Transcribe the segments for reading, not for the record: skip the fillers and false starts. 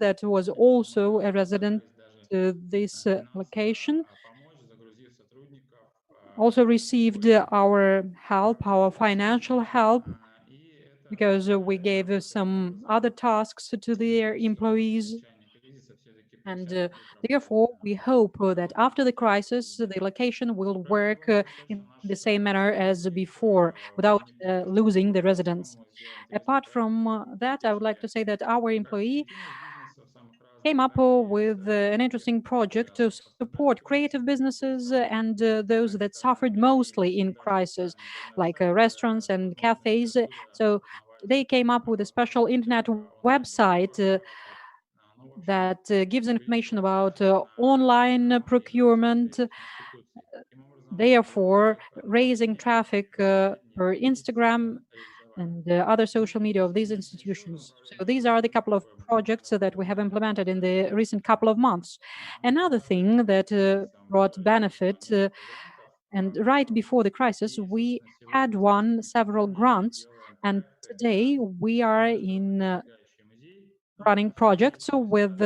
That was also a resident to this location, also received our help, our financial help, because we gave some other tasks to their employees. And therefore, we hope that after the crisis, the location will work in the same manner as before without losing the residents. Apart from that, I would like to say that our employee came up with an interesting project to support creative businesses and those that suffered mostly in crisis, like restaurants and cafes. So they came up with a special internet website that gives information about online procurement, therefore raising traffic per Instagram and other social media of these institutions. So these are the couple of projects that we have implemented in the recent couple of months. Another thing that brought benefit, and right before the crisis, we had won several grants, and today we are in running projects with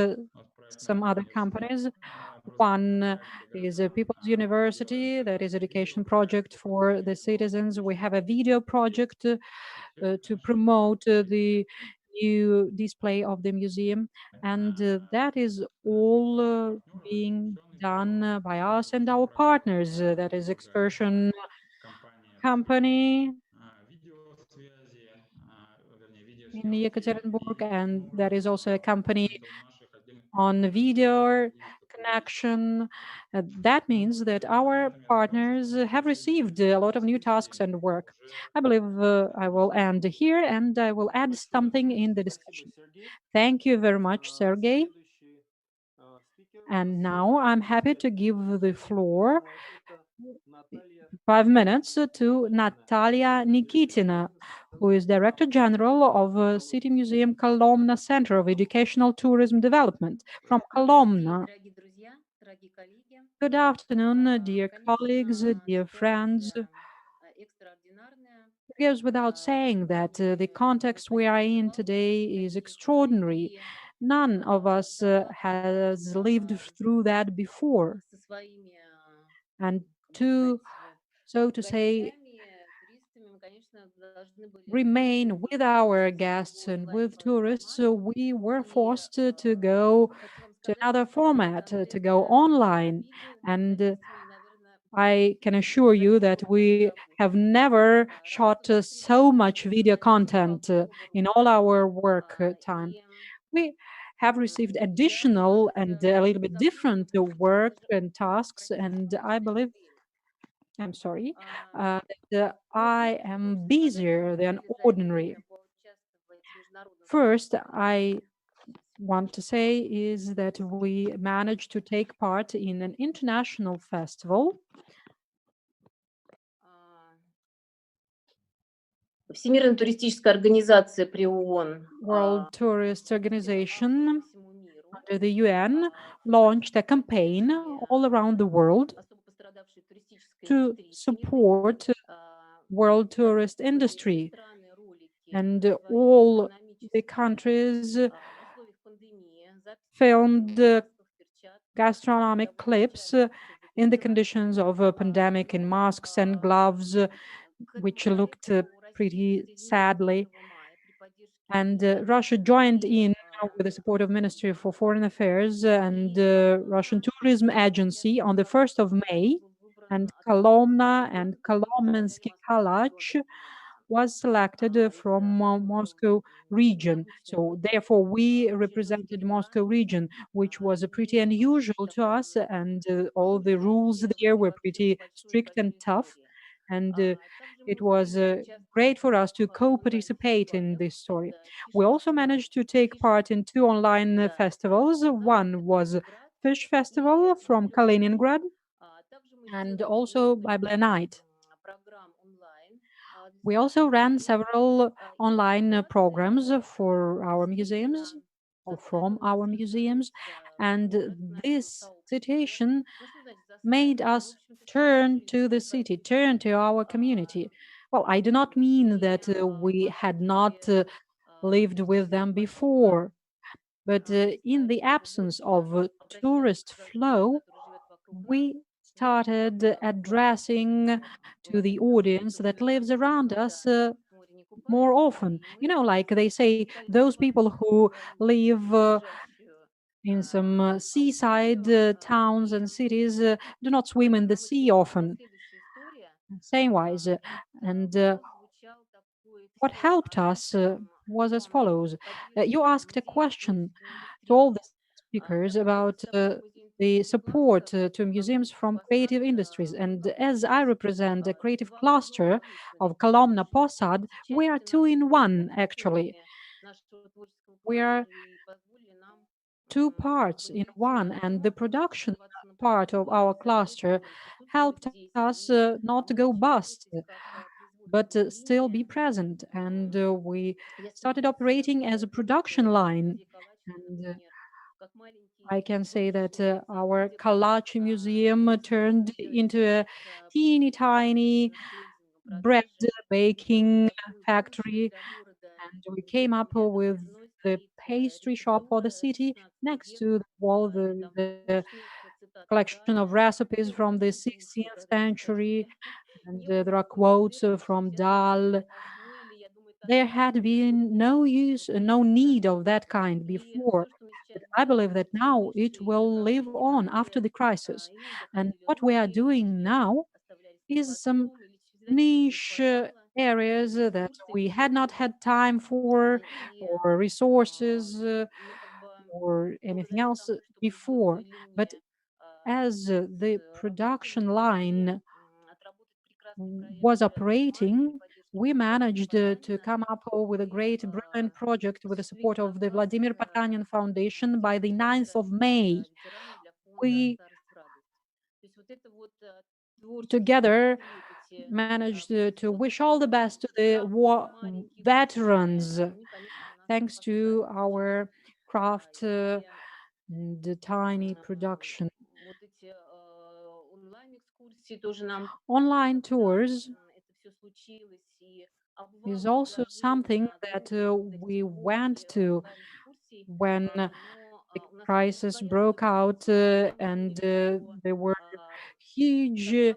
some other companies One is a People's University, that is education project for the citizens. We have a video project to promote the new display of the museum, and that is all being done by us and our partners. That is excursion company in Yekaterinburg, and there is also a company on video connection. That means that our partners have received a lot of new tasks and work. I believe I will end here and I will add something in the discussion. Thank you very much, Sergey. And now I'm happy to give the floor 5 minutes to Natalia Nikitina, who is Director General of City Museum Kolomna Center of Educational Tourism Development from Kolomna. Good afternoon, dear colleagues, dear friends. It goes without saying that the context we are in today is extraordinary. None of us has lived through that before. And to, so to say, remain with our guests and with tourists, we were forced to go to another format, to go online. And I can assure you that we have never shot so much video content in all our work time. We have received additional and a little bit different work and tasks, and I believe, I'm sorry, that I am busier than ordinary. First, I want to say is that we managed to take part in an international festival, Всемирная туристическая организация при ООН World Tourist Organization under the UN launched a campaign all around the world to support world tourist industry, and all the countries filmed gastronomic clips in the conditions of a pandemic in masks and gloves, which looked pretty sadly. And Russia joined in with the support of Ministry for Foreign Affairs and Russian Tourism Agency on the 1st of May, and Kolomna and Kolomensky Kalach was selected from Moscow region. So therefore, we represented Moscow region, which was pretty unusual to us, and all the rules there were pretty strict and tough. And it was great for us to co-participate in this story. We also managed to take part in two online festivals. One was Fish Festival from Kaliningrad, and also Bible Night. We also ran several online programs for our museums or from our museums, and this situation made us turn to the city, turn to our community. Well, I do not mean that we had not lived with them before, but in the absence of tourist flow, we started addressing to the audience that lives around us more often. You know, like they say, those people who live in some seaside towns and cities do not swim in the sea often. Same wise. And what helped us was as follows. You asked a question to all the speakers about the support to museums from creative industries. And as I represent a creative cluster of Kolomna Posad, we are two in one, actually. We are two parts in one, and the production part of our cluster helped us not to go bust, but still be present. And we started operating as a production line. And I can say that our Kalachi Museum turned into a teeny tiny bread baking factory, and we came up with the pastry shop for the city next to the wall, the collection of recipes from the 16th century, and there are quotes from Dahl. There had been no use, no need of that kind before. But I believe that now it will live on after the crisis. And what we are doing now is some niche areas that we had not had time for, or resources, or anything else before. But as the production line was operating, we managed to come up with a great, brilliant project with the support of the Vladimir Potanin Foundation. By the 9th of May, we together managed to wish all the best to the war veterans, thanks to our craft and the tiny production. Online tours is also something that we went to when the crisis broke out, and there were huge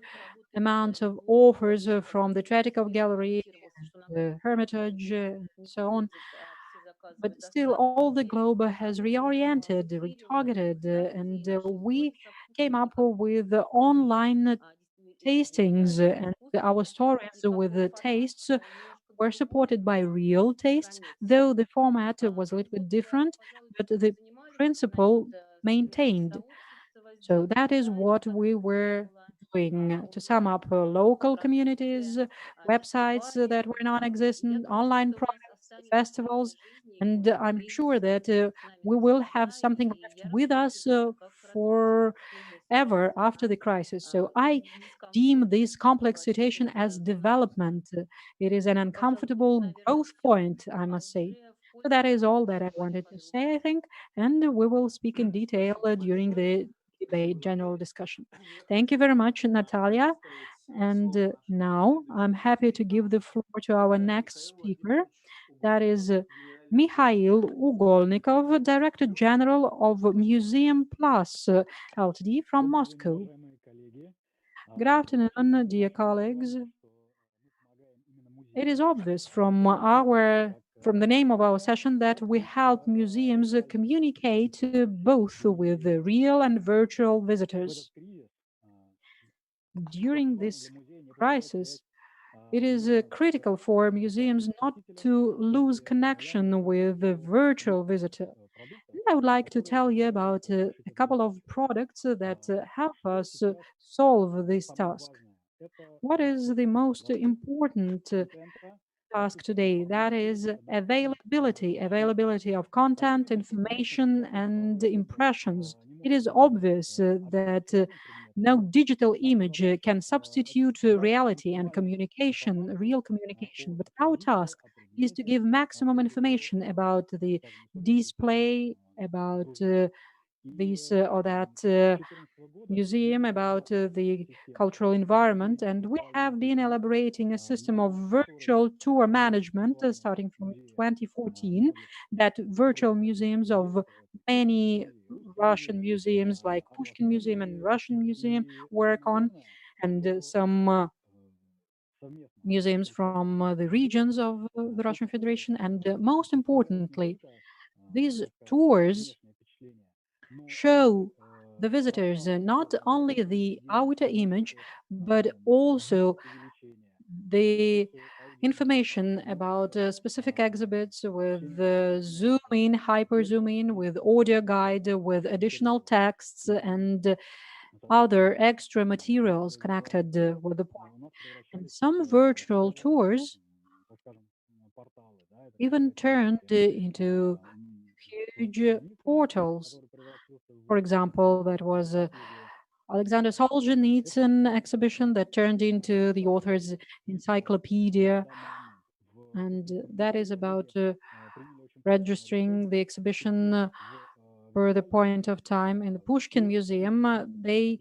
amounts of offers from the Tretyakov Gallery, the Hermitage, and so on. But still, all the globe has reoriented, retargeted, and we came up with online tastings, and our stories with the tastes were supported by real tastes, though the format was a little bit different, but the principle maintained. So that is what we were doing. To sum up, local communities, websites that were non-existent, online products, festivals, and I'm sure that we will have something left with us forever after the crisis. So I deem this complex situation as development. It is an uncomfortable growth point, I must say. So that is all that I wanted to say, I think, and we will speak in detail during the debate, general discussion. Thank you very much, Natalia. And now I'm happy to give the floor to our next speaker. That is Mikhail Ugolnikov, Director General of Museum Plus Ltd. from Moscow. Good afternoon, dear colleagues. It is obvious from the name of our session that we help museums communicate both with the real and virtual visitors. During this crisis, it is critical for museums not to lose connection with the virtual visitor. And I would like to tell you about a couple of products that help us solve this task. What is the most important task today? That is availability of content, information, and impressions. It is obvious that no digital image can substitute reality and communication, real communication. But our task is to give maximum information about the display, about this or that museum, about the cultural environment. And we have been elaborating a system of virtual tour management starting from 2014, that virtual museums of many Russian museums like Pushkin Museum and Russian Museum work on, and some museums from the regions of the Russian Federation. And most importantly, these tours show the visitors not only the outer image, but also the information about specific exhibits with zoom in, hyper zoom in, with audio guide, with additional texts and other extra materials connected with the point. And some virtual tours even turned into huge portals. For example, that was Alexander Solzhenitsyn exhibition that turned into the author's encyclopedia, and that is about registering the exhibition for the point of time. In the Pushkin Museum, they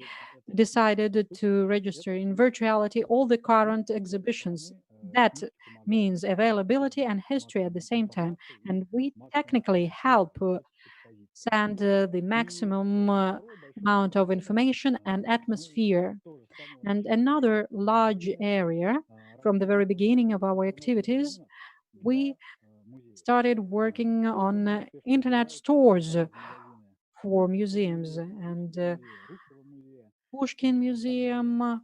decided to register in virtuality all the current exhibitions. That means availability and history at the same time, and we technically help send the maximum amount of information and atmosphere. And another large area from the very beginning of our activities, we started working on internet stores for museums, and Pushkin Museum,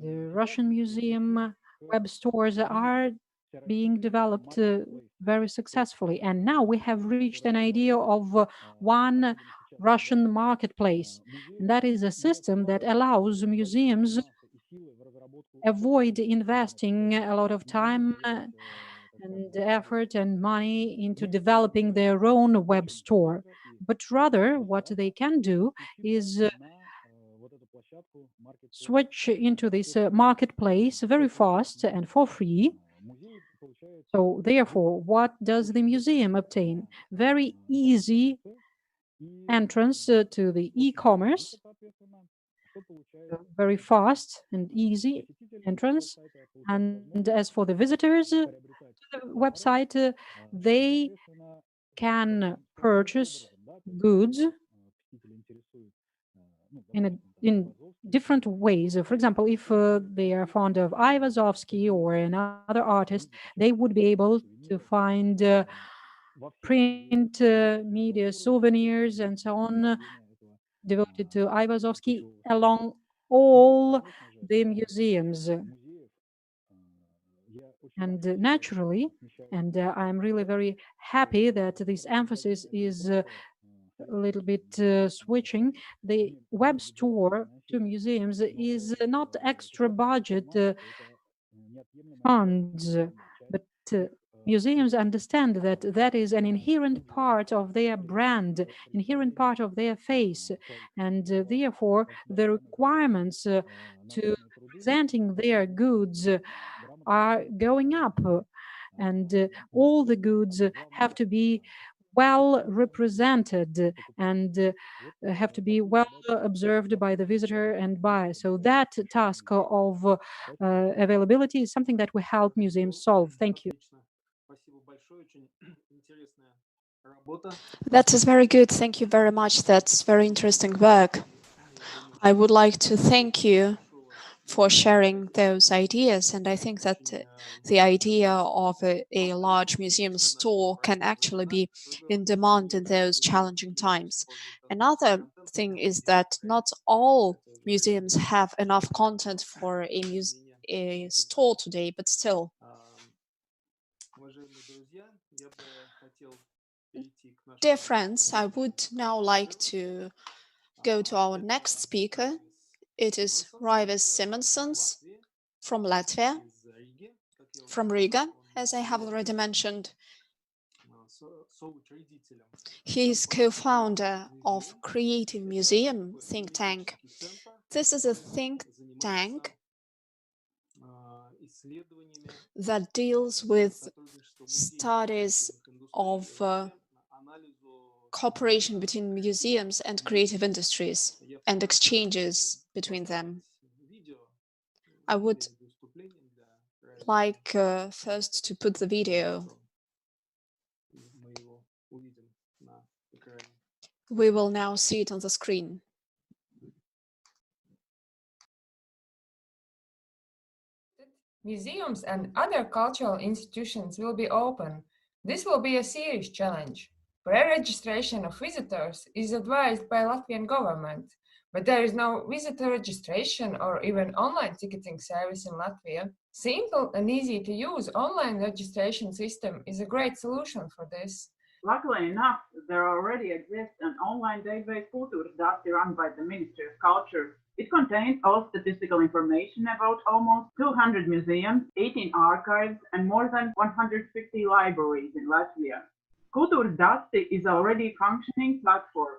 the Russian Museum web stores are being developed very successfully. And now we have reached an idea of one Russian marketplace. And that is a system that allows museums avoid investing a lot of time and effort and money into developing their own web store. But rather, what they can do is switch into this marketplace very fast and for free. So therefore, what does the museum obtain? Very easy entrance to the e-commerce, very fast and easy entrance. And as for the visitors to the website, they can purchase goods in different ways. For example, if they are fond of Ivazovsky or another artist, they would be able to find print media, souvenirs, and so on devoted to Ivazovsky along all the museums. And naturally, and I'm really very happy that this emphasis is a little bit switching. The web store to museums is not extra budget funds, but museums understand that that is an inherent part of their brand, inherent part of their face, and therefore the requirements to presenting their goods are going up, and all the goods have to be well represented and have to be well observed by the visitor and buyer. So that task of availability is something that we help museums solve. Thank you. That is very good. Thank you very much. That's very interesting work. I would like to thank you for sharing those ideas. And I think that the idea of a large museum store can actually be in demand in those challenging times. Another thing is that not all museums have enough content for a store today, but still. Dear friends, I would now like to go to our next speaker. It is Raivis Simonsons from Latvia, from Riga, as I have already mentioned. He is co-founder of Creative Museum think tank. This is a think tank that deals with studies of cooperation between museums and creative industries and exchanges between them. I would like first to put the video. We will now see it on the screen. Museums and other cultural institutions will be open. This will be a serious challenge. Pre-registration of visitors is advised by Latvian government, but there is no visitor registration or even online ticketing service in Latvia. Simple and easy to use online registration system is a great solution for this. Luckily enough, there already exists an online database, Debаты, run by the Ministry of Culture. It contains all statistical information about almost 200 museums, 18 archives, and more than 150 libraries in Latvia. Debаты is already a functioning platform,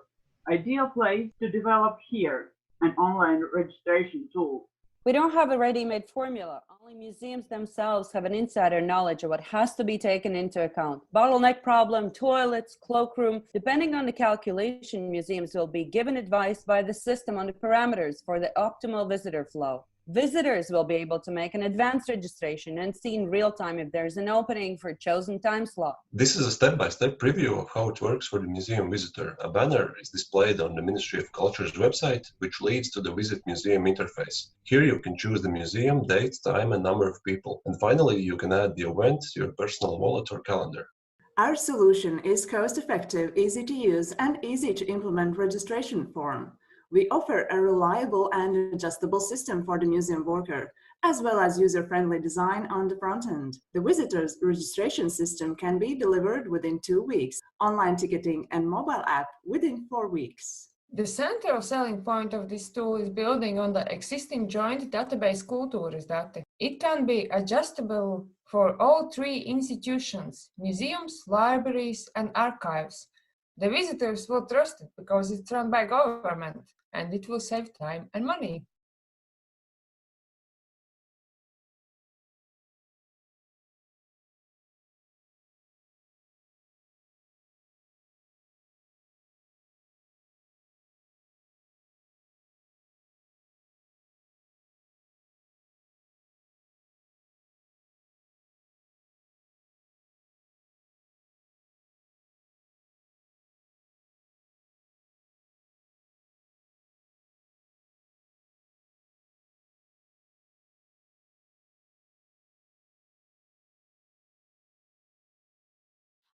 ideal place to develop here an online registration tool. We don't have a ready-made formula. Only museums themselves have an insider knowledge of what has to be taken into account. Bottleneck problem, toilets, cloakroom. Depending on the calculation, museums will be given advice by the system on the parameters for the optimal visitor flow. Visitors will be able to make an advanced registration and see in real time if there's an opening for a chosen time slot. This is a step-by-step preview of how it works for the museum visitor. A banner is displayed on the Ministry of Culture's website, which leads to the Visit Museum interface. Here you can choose the museum, date, time, and number of people. And finally, you can add the event to your personal wallet or calendar. Our solution is cost-effective, easy to use, and easy to implement registration form. We offer a reliable and adjustable system for the museum worker, as well as user-friendly design on the front end. The visitor's registration system can be delivered within 2 weeks, online ticketing and mobile app within 4 weeks. The central selling point of this tool is building on the existing joint database Kultūras. It can be adjustable for all three institutions: museums, libraries, and archives. The visitors will trust it because it's run by government, and it will save time and money.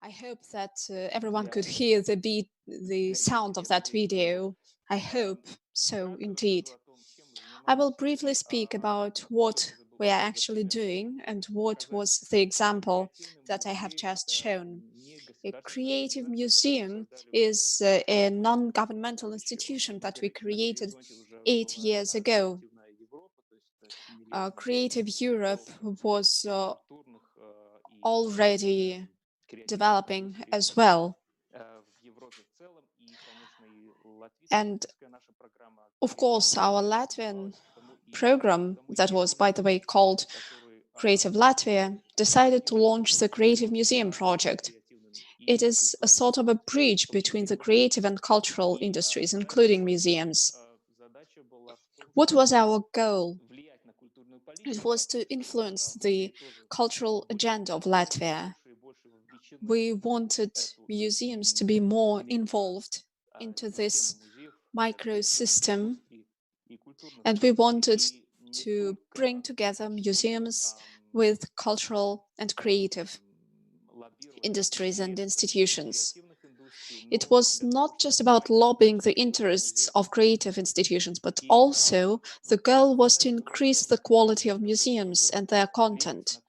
I hope that everyone could hear the sound of that video. I hope so, indeed. I will briefly speak about what we are actually doing and what was the example that I have just shown. A creative museum is a non-governmental institution that we created 8 years ago. Creative Europe was already developing as well. And of course, our Latvian program, that was, by the way, called Creative Latvia, decided to launch the Creative Museum project. It is a sort of a bridge between the creative and cultural industries, including museums. What was our goal? It was to influence the cultural agenda of Latvia. We wanted museums to be more involved into this microsystem, and we wanted to bring together museums with cultural and creative industries and institutions. It was not just about lobbying the interests of creative institutions, but also the goal was to increase the quality of museums and their content.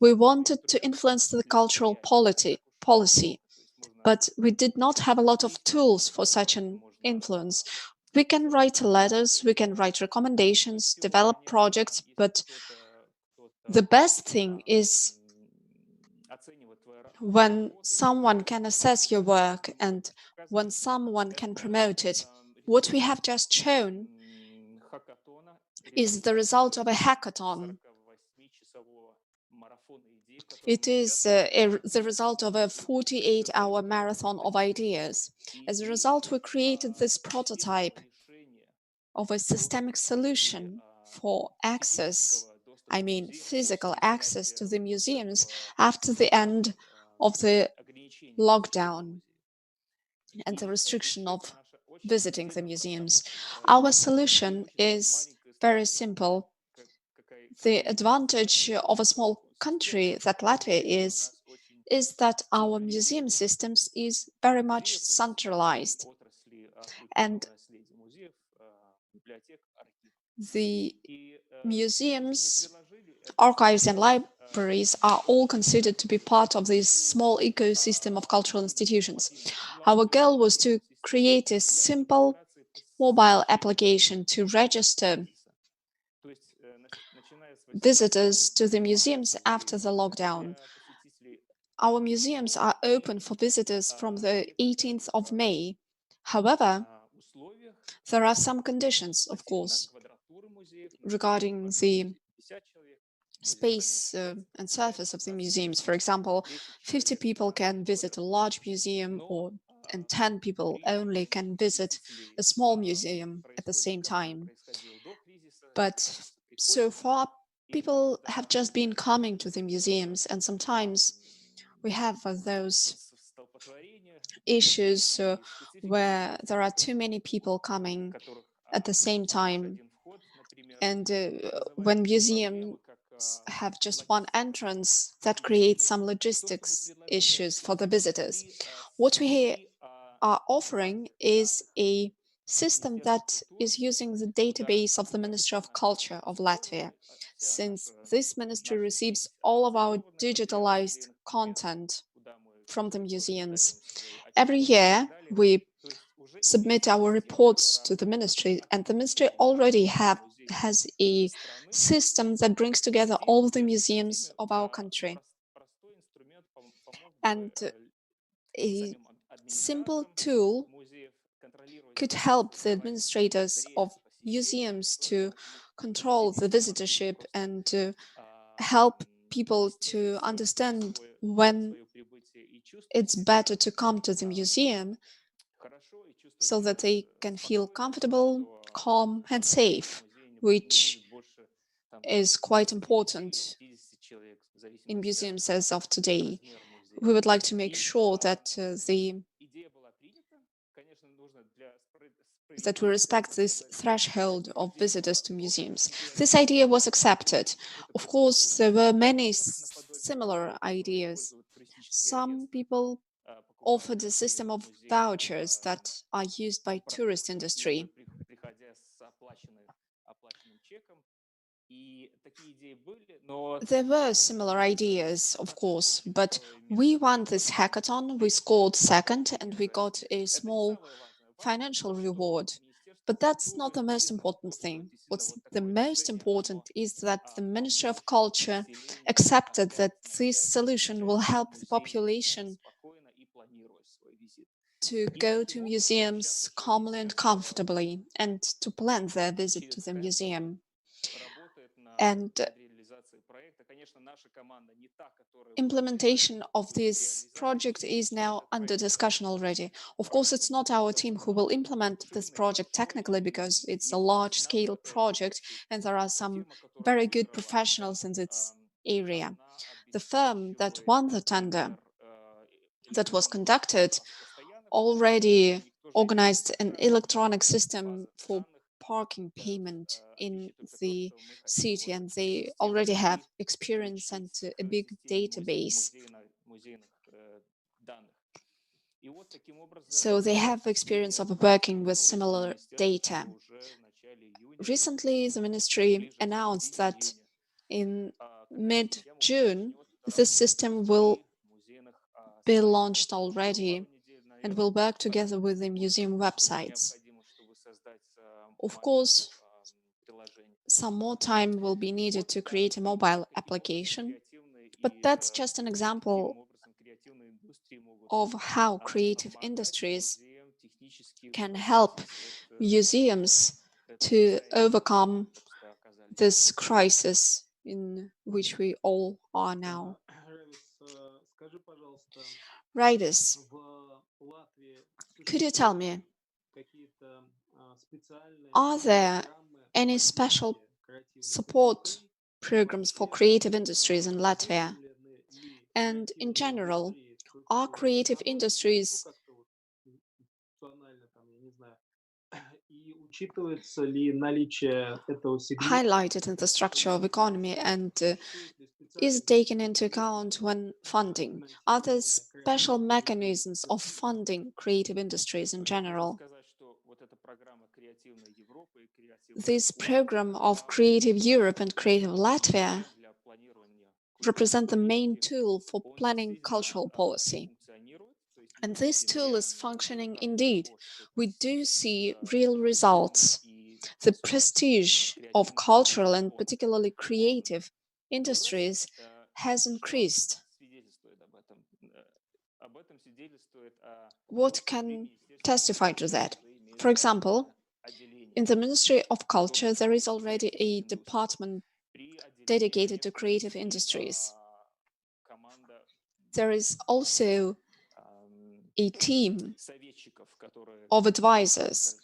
We wanted to influence the cultural policy, but we did not have a lot of tools for such an influence. We can write letters, we can write recommendations, develop projects, but the best thing is when someone can assess your work and when someone can promote it. What we have just shown is the result of a hackathon. It is the result of a 48-hour marathon of ideas. As a result, we created this prototype of a systemic solution for access, I mean physical access to the museums after the end of the lockdown and the restriction of visiting the museums. Our solution is very simple. The advantage of a small country that Latvia is that our museum systems is very much centralized, and the museums, archives and libraries are all considered to be part of this small ecosystem of cultural institutions. Our goal was to create a simple mobile application to register visitors to the museums after the lockdown. Our museums are open for visitors from the 18th of May. However, there are some conditions, of course, regarding the space and surface of the museums. For example, 50 people can visit a large museum, and 10 people only can visit a small museum at the same time. But So far, people have just been coming to the museums, and sometimes we have those issues where there are too many people coming at the same time. And when museums have just one entrance, that creates some logistics issues for the visitors. What we are offering is a system that is using the database of the Ministry of Culture of Latvia, since this ministry receives all of our digitalized content from the museums. Every year, we submit our reports to the ministry, and the ministry already has a system that brings together all the museums of our country. And a simple tool could help the administrators of museums to control the visitorship and to help people to understand when it's better to come to the museum so that they can feel comfortable, calm, and safe, which is quite important in museums as of today. We would like to make sure that we respect this threshold of visitors to museums. This idea was accepted. Of course, there were many similar ideas. Some people offered a system of vouchers that are used by tourist industry. There were similar ideas, of course, but we won this hackathon, we scored second, and we got a small financial reward. But that's not the most important thing. What's the most important is that the Ministry of Culture accepted that this solution will help the population to go to museums calmly and comfortably and to plan their visit to the museum. And implementation of this project is now under discussion already. Of course, it's not our team who will implement this project technically because it's a large-scale project and there are some very good professionals in this area. The firm that won the tender that was conducted already organized an electronic system for parking payment in the city, and they already have experience and a big database. So they have experience of working with similar data. Recently, the ministry announced that in mid-June, this system will be launched already and will work together with the museum websites. Of course, some more time will be needed to create a mobile application, but that's just an example of how creative industries can help museums to overcome this crisis in which we all are now. Raidis, could you tell me, are there any special support programs for creative industries in Latvia? And in general, are creative industries highlighted in the structure of economy and is taken into account when funding? Are there special mechanisms of funding creative industries in general? This program of Creative Europe and Creative Latvia represent the main tool for planning cultural policy. And this tool is functioning indeed. We do see real results. The prestige of cultural and particularly creative industries has increased. What can testify to that? For example, in the Ministry of Culture, there is already a department dedicated to creative industries. There is also a team of advisors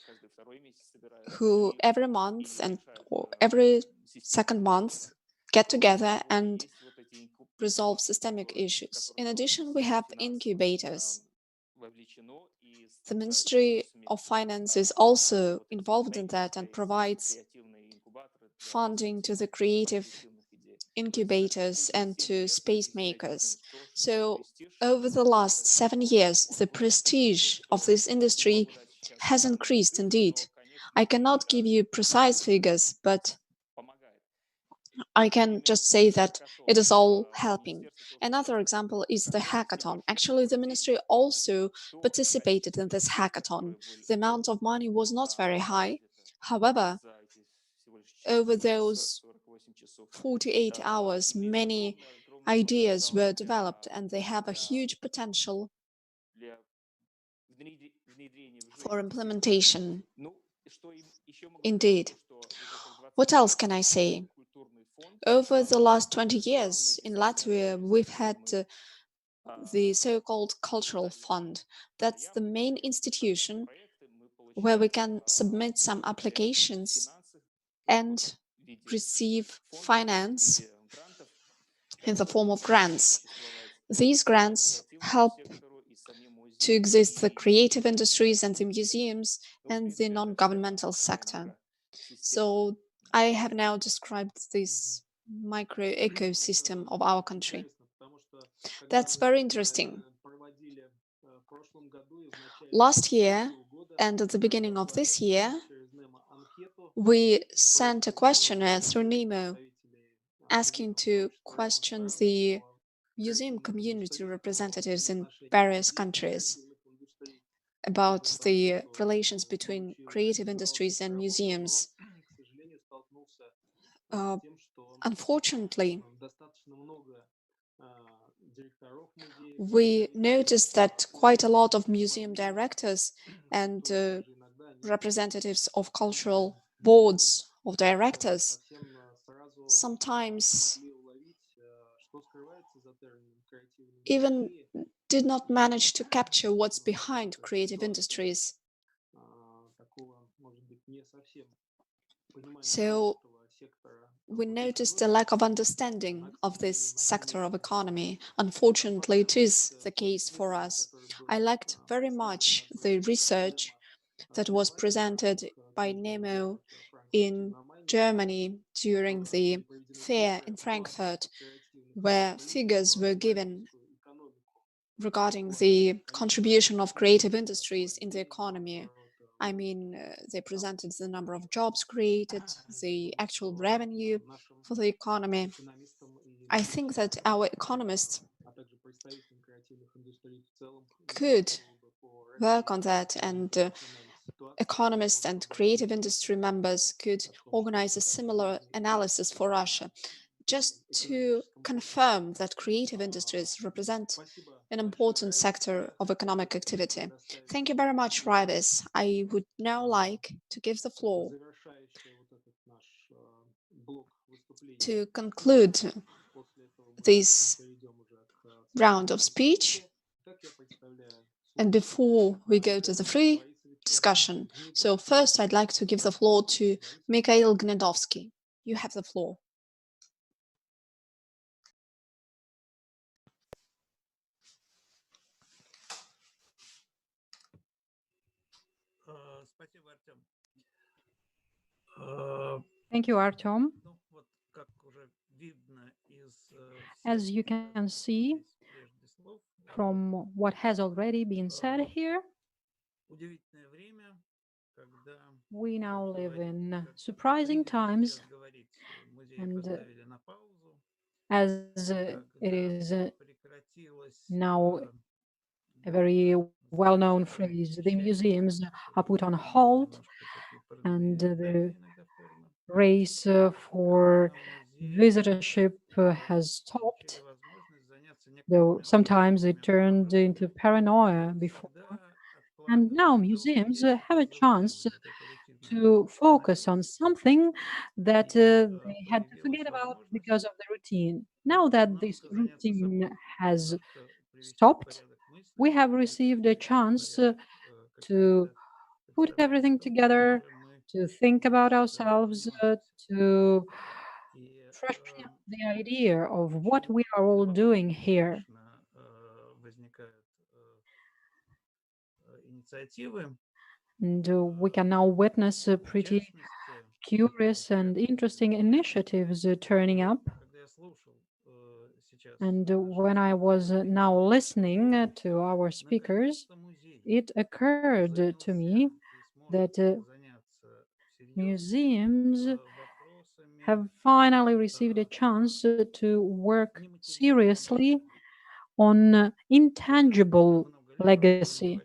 who every month and every second month get together and resolve systemic issues. In addition, we have incubators. The Ministry of Finance is also involved in that and provides funding to the creative incubators and to space makers. So over the last 7 years, the prestige of this industry has increased indeed. I cannot give you precise figures, but I can just say that it is all helping. Another example is the hackathon. Actually, the ministry also participated in this hackathon. The amount of money was not very high. However, over those 48 hours, many ideas were developed and they have a huge potential for implementation. Indeed. What else can I say? Over the last 20 years in Latvia, we've had the so-called Cultural Fund. That's the main institution where we can submit some applications and receive finance in the form of grants. These grants help to exist the creative industries and the museums and the non-governmental sector. So I have now described this micro ecosystem of our country. That's very interesting. Last year and at the beginning of this year, we sent a questionnaire through Nemo asking to question the museum community representatives in various countries about the relations between creative industries and museums. Unfortunately, we noticed that quite a lot of museum directors and representatives of cultural boards of directors sometimes even did not manage to capture what's behind creative industries. So we noticed a lack of understanding of this sector of economy. Unfortunately, it is the case for us. I liked very much the research that was presented by Nemo in Germany during the fair in Frankfurt, where figures were given regarding the contribution of creative industries in the economy. I mean, they presented the number of jobs created, the actual revenue for the economy. I think that our economists could work on that, and economists and creative industry members could organize a similar analysis for Russia, just to confirm that creative industries represent an important sector of economic activity. Thank you very much, Raivis. I would now like to give the floor to conclude this round of speech. And before we go to the free discussion, so first I'd like to give the floor to Mikhail Gnedovsky. You have the floor. Thank you, Artyom. As you can see from what has already been said here, we now live in surprising times, and as it is now a very well-known phrase, the museums are put on hold, and the race for visitorship has stopped, though sometimes it turned into paranoia before. And now museums have a chance to focus on something that they had to forget about because of the routine. Now that this routine has stopped, we have received a chance to put everything together, to think about ourselves, to freshen up the idea of what we are all doing here. And we can now witness pretty curious and interesting initiatives turning up. And when I was now listening to our speakers, it occurred to me that museums have finally received a chance to work seriously on intangible legacy.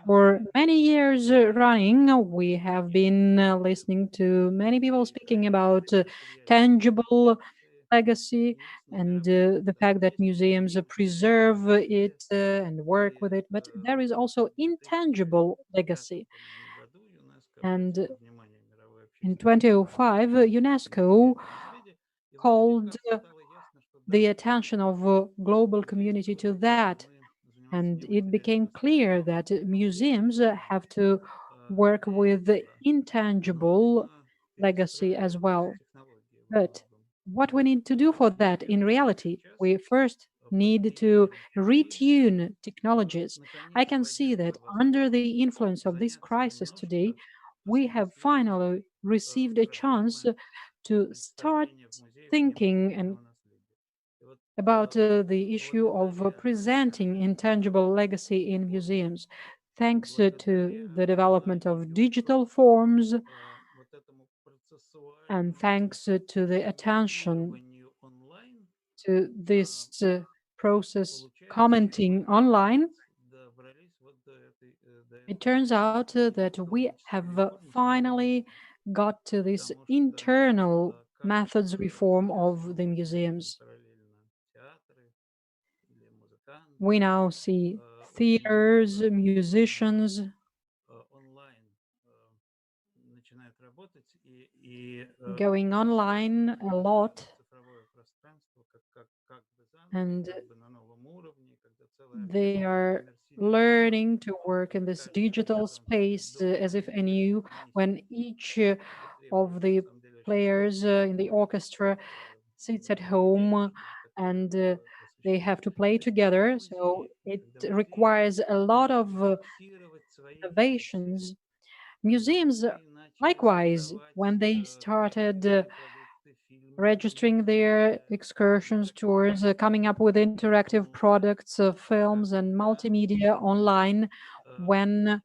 For many years running, we have been listening to many people speaking about tangible legacy and the fact that museums preserve it and work with it. But there is also intangible legacy. And in 2005, UNESCO called the attention of global community to that. And it became clear that museums have to work with the intangible legacy as well. But what we need to do for that in reality, we first need to retune technologies. I can see that under the influence of this crisis today, we have finally received a chance to start thinking and about the issue of presenting intangible legacy in museums. Thanks to the development of digital forms and thanks to the attention to this process commenting online, it turns out that we have finally got to this internal methods reform of the museums. We now see theaters, musicians going online a lot, and they are learning to work in this digital space as if anew, when each of the players in the orchestra sits at home and they have to play together. So it requires a lot of innovations. Museums, likewise, when they started registering their excursions, tours, coming up with interactive products, films, and multimedia online, when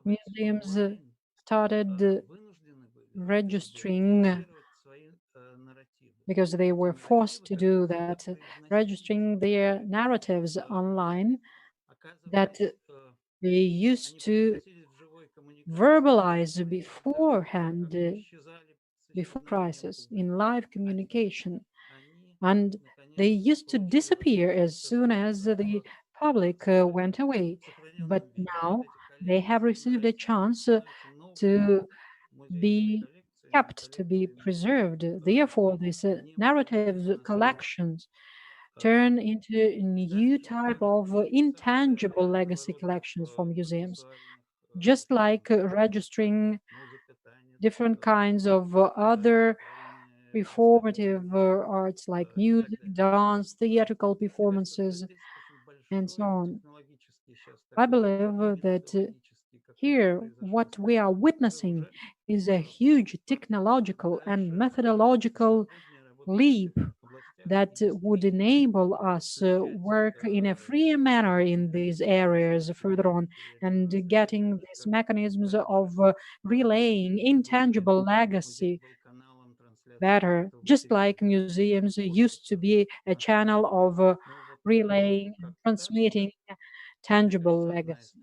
museums started registering, because they were forced to do that, registering their narratives online that they used to verbalize beforehand, before crisis, in live communication. And they used to disappear as soon as the public went away. But now they have received a chance to be kept, to be preserved. Therefore, these narrative collections turn into a new type of intangible legacy collections for museums, just like registering different kinds of other performative arts like music, dance, theatrical performances, and so on. I believe that here what we are witnessing is a huge technological and methodological leap that would enable us work in a freer manner in these areas further on, and getting these mechanisms of relaying intangible legacy better, just like museums used to be a channel of relaying and transmitting tangible legacy.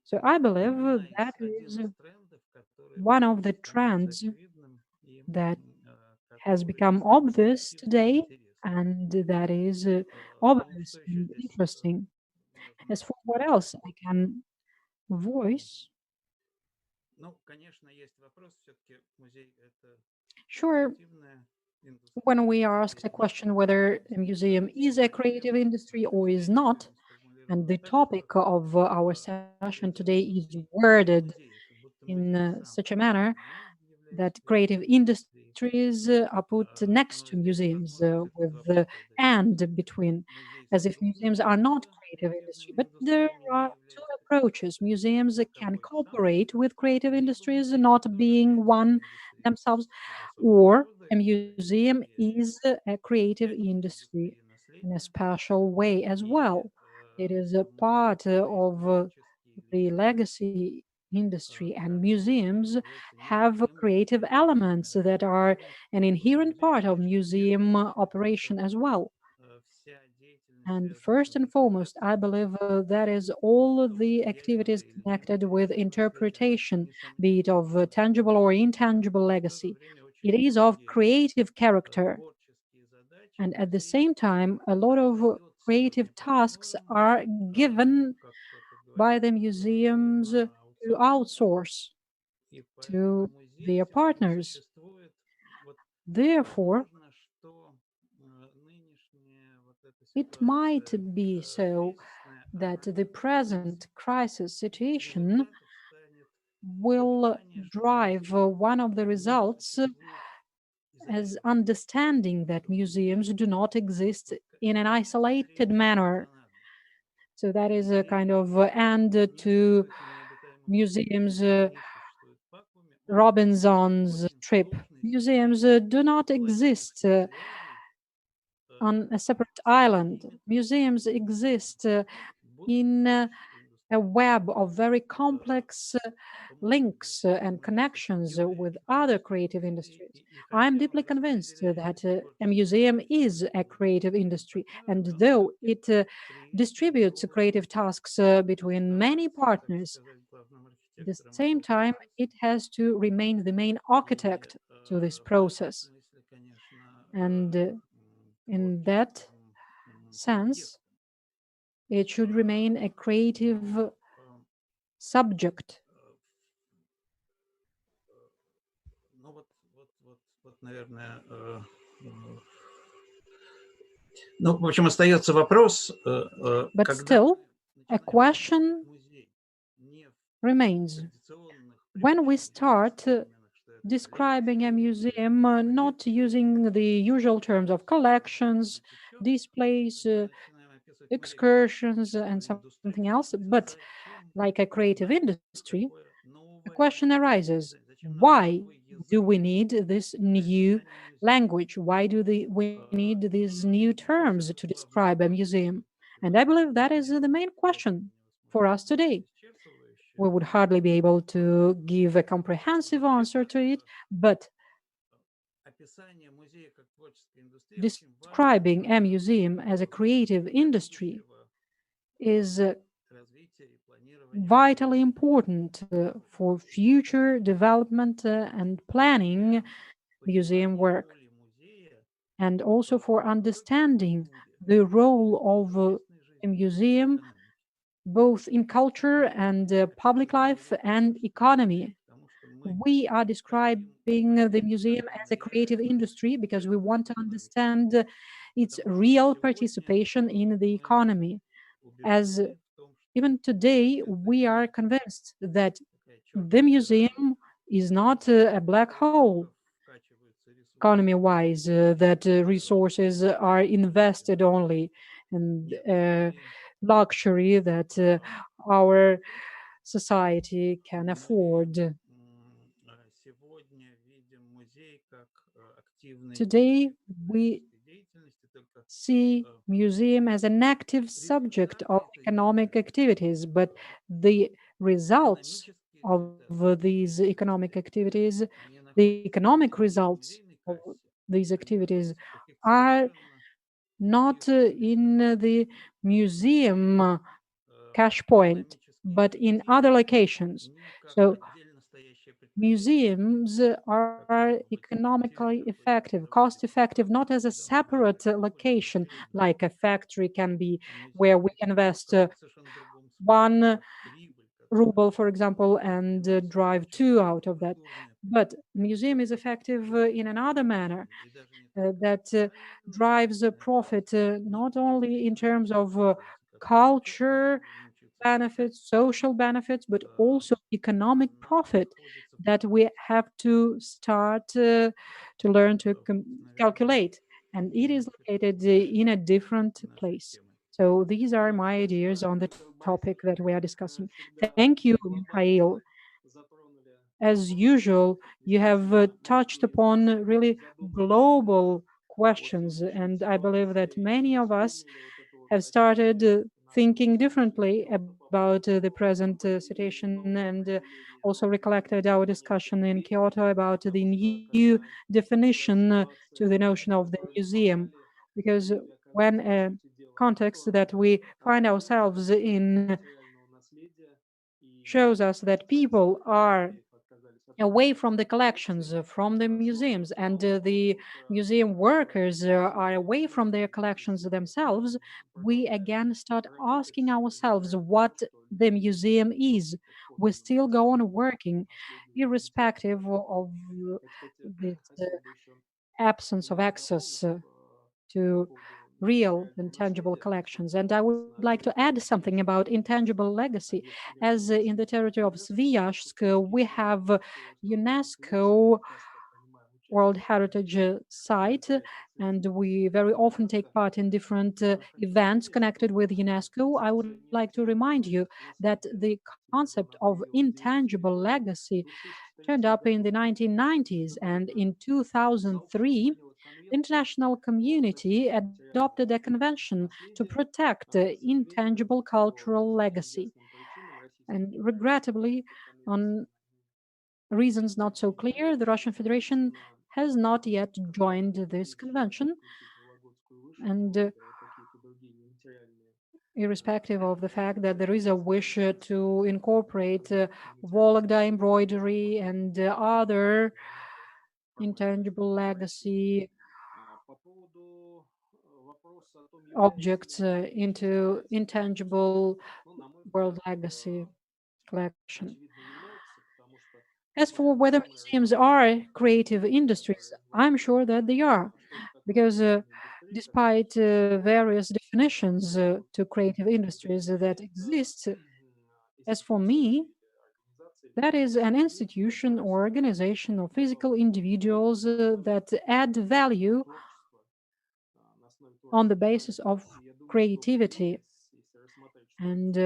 So I believe that is one of the trends that has become obvious today, and that is obvious and interesting. As for what else I can voice, sure, when we are asked a question whether a museum is a creative industry or is not, and the topic of our session today is worded in such a manner that creative industries are put next to museums with the and between, as if museums are not creative industry. But there are two approaches. Museums can cooperate with creative industries, not being one themselves, or a museum is a creative industry in a special way as well. It is a part of the legacy industry, and museums have creative elements that are an inherent part of museum operation as well. And first and foremost, I believe that is all of the activities connected with interpretation, be it of tangible or intangible legacy. It is of creative character. And at the same time, a lot of creative tasks are given by the museums to outsource to their partners. Therefore, it might be so that the present crisis situation will drive one of the results as understanding that museums do not exist in an isolated manner. So that is a kind of end to museums Robinson's trip. Museums do not exist on a separate island. Museums exist in a web of very complex links and connections with other creative industries. I'm deeply convinced that a museum is a creative industry, and though it distributes creative tasks between many partners, at the same time, it has to remain the main architect to this process. And in that sense, it should remain a creative subject. Ну, в общем, остается вопрос, But still, a question remains. When we start describing a museum not using the usual terms of collections, displays, excursions, and something else, but like a creative industry, a question arises. Why do we need this new language? Why do we need these new terms to describe a museum? And I believe that is the main question for us today. We would hardly be able to give a comprehensive answer to it, but describing a museum as a creative industry is vitally important for future development and planning museum work, and also for understanding the role of a museum both in culture and public life and economy. We are describing the museum as a creative industry because we want to understand its real participation in the economy. As even today, we are convinced that the museum is not a black hole economy-wise, that resources are invested only, and luxury that our society can afford. Today, we see museum as an active subject of economic activities, but the results of these economic activities, the economic results of these activities are not in the museum cash point, but in other locations. So museums are economically effective, cost effective, not as a separate location, like a factory can be, where we invest 1 ruble, for example, and drive 2 out of that. But museum is effective in another manner that drives a profit not only in terms of culture benefits, social benefits, but also economic profit, that we have to start to learn to calculate, and it is located in a different place. So these are my ideas on the topic that we are discussing. Thank you, Mikhail. As usual, you have touched upon really global questions, and I believe that many of us have started thinking differently about the present situation, and also recollected our discussion in Kyoto about the new definition to the notion of the museum. Because when a context that we find ourselves in shows us that people are away from the collections, from the museums, and the museum workers are away from their collections themselves, we again start asking ourselves what the museum is. We still go on working, irrespective of this absence of access to real intangible collections. And I would like to add something about intangible legacy. As in the territory of Sviazhsk, we have UNESCO World Heritage Site, and we very often take part in different events connected with UNESCO. I would like to remind you that the concept of intangible legacy turned up in the 1990s, and in 2003, the international community adopted a convention to protect intangible cultural legacy. And regrettably, on reasons not so clear, the Russian Federation has not yet joined this convention. And irrespective of the fact that there is a wish to incorporate Vologda embroidery and other intangible legacy objects into intangible world legacy collection. As for whether museums are creative industries, I'm sure that they are, because despite various definitions to creative industries that exist, as for me, that is an institution or organization of physical individuals that add value on the basis of creativity. And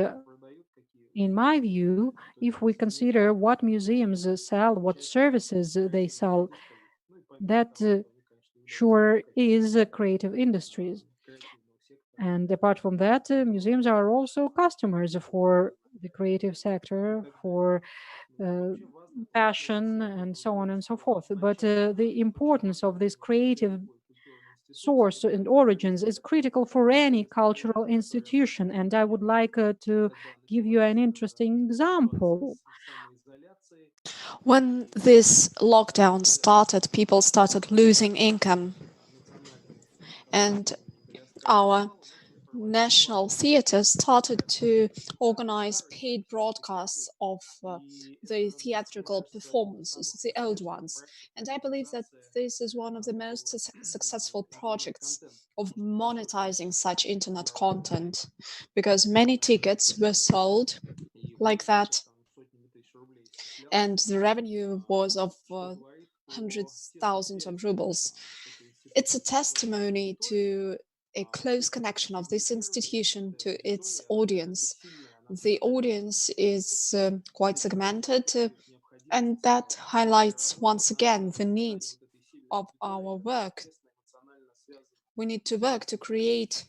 in my view, if we consider what museums sell, what services they sell, that sure is creative industries. And apart from that, museums are also customers for the creative sector, for passion, and so on and so forth. But the importance of this creative source and origins is critical for any cultural institution. And I would like to give you an interesting example. When this lockdown started, people started losing income. And our national theatre started to organize paid broadcasts of the theatrical performances, the old ones. And I believe that this is one of the most successful projects of monetizing such internet content, because many tickets were sold like that, and the revenue was of hundreds thousands of rubles. It's a testimony to a close connection of this institution to its audience. The audience is quite segmented, and that highlights once again the need of our work. We need to work to create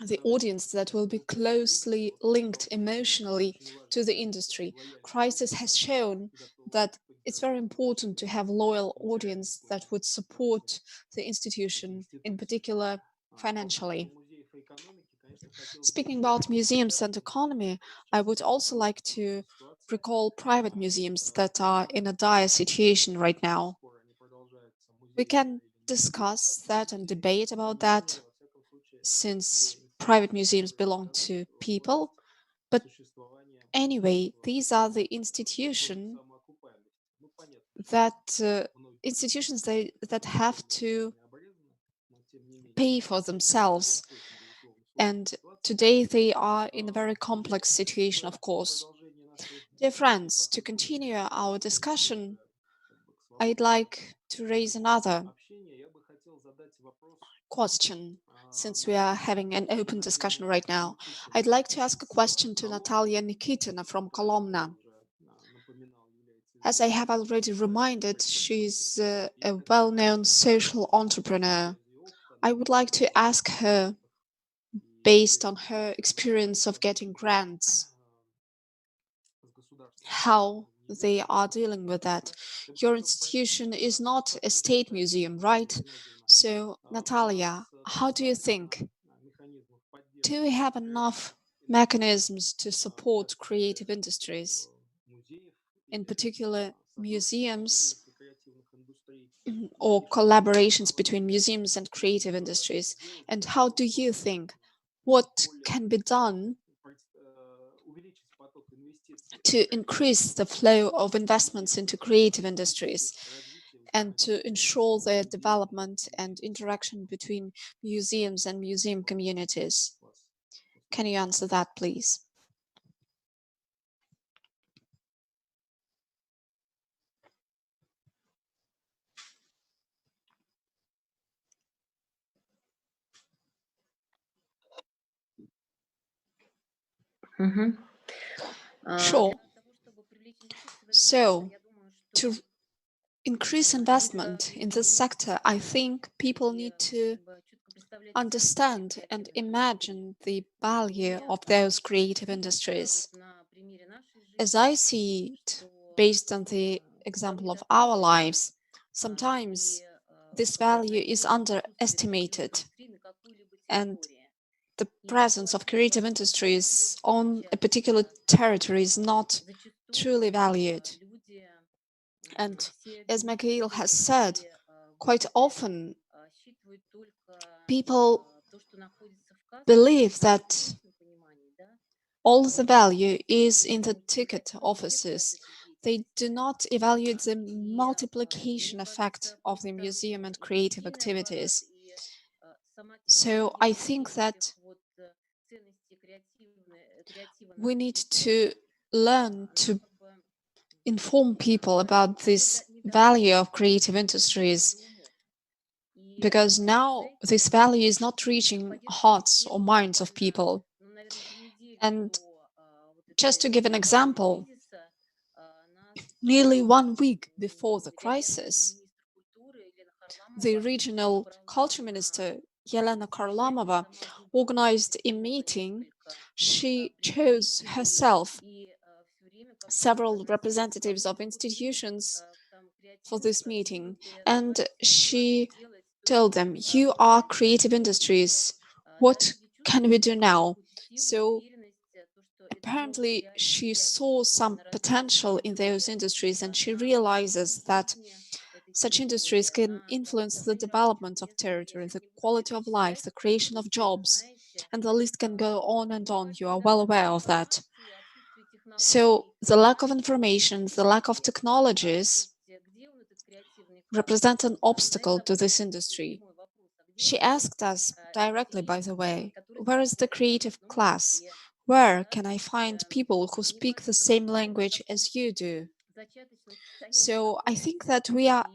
the audience that will be closely linked emotionally to the industry. Crisis has shown that it's very important to have loyal audience that would support the institution, in particular financially. Speaking about museums and economy, I would also like to recall private museums that are in a dire situation right now. We can discuss that and debate about that, since private museums belong to people. But anyway, these are the institutions that have to pay for themselves. And today they are in a very complex situation, of course. Dear friends, to continue our discussion, I'd like to raise another question, since we are having an open discussion right now. I'd like to ask a question to Natalia Nikitina from Kolomna. As I have already reminded, she's a well-known social entrepreneur. I would like to ask her, based on her experience of getting grants, how they are dealing with that. Your institution is not a state museum, right? So, Natalia, how do you think? Do we have enough mechanisms to support creative industries, in particular museums or collaborations between museums and creative industries? And how do you think what can be done to increase the flow of investments into creative industries and to ensure their development and interaction between museums and museum communities? Can you answer that, please? Sure. So, to increase investment in this sector, I think people need to understand and imagine the value of those creative industries. As I see it, based on the example of our lives, sometimes this value is underestimated, and the presence of creative industries on a particular territory is not truly valued. And as Mikhail has said, quite often people believe that all the value is in the ticket offices. They do not evaluate the multiplication effect of the museum and creative activities. So I think that we need to learn to inform people about this value of creative industries, because now this value is not reaching hearts or minds of people. And just to give an example, nearly 1 week before the crisis, the regional culture minister, Yelena Karlamova, organized a meeting. She chose herself several representatives of institutions for this meeting, and she told them, you are creative industries, what can we do now? So apparently she saw some potential in those industries, and she realizes that such industries can influence the development of territory, the quality of life, the creation of jobs, and the list can go on and on. You are well aware of that. So the lack of information, the lack of technologies represent an obstacle to this industry. She asked us directly, by the way, where is the creative class? Where can I find people who speak the same language as you do? So I think that we are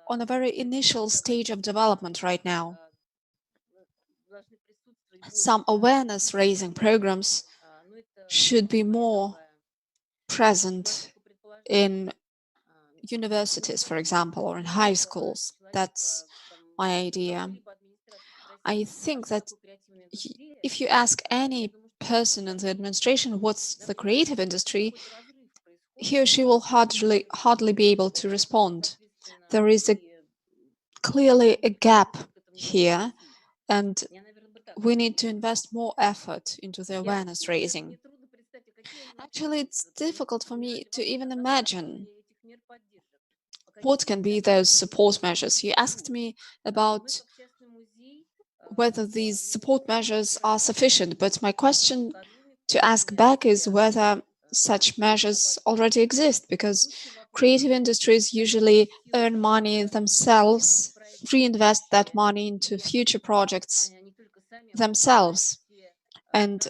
on a very initial stage of development right now. Some awareness raising programs should be more present in universities, for example, or in high schools. That's my idea. I think that if you ask any person in the administration what's the creative industry, he or she will hardly be able to respond. There is clearly a gap here, and we need to invest more effort into the awareness raising. Actually, it's difficult for me to even imagine what can be those support measures. You asked me about whether these support measures are sufficient, but my question to ask back is whether such measures already exist, because creative industries usually earn money themselves, reinvest that money into future projects themselves. And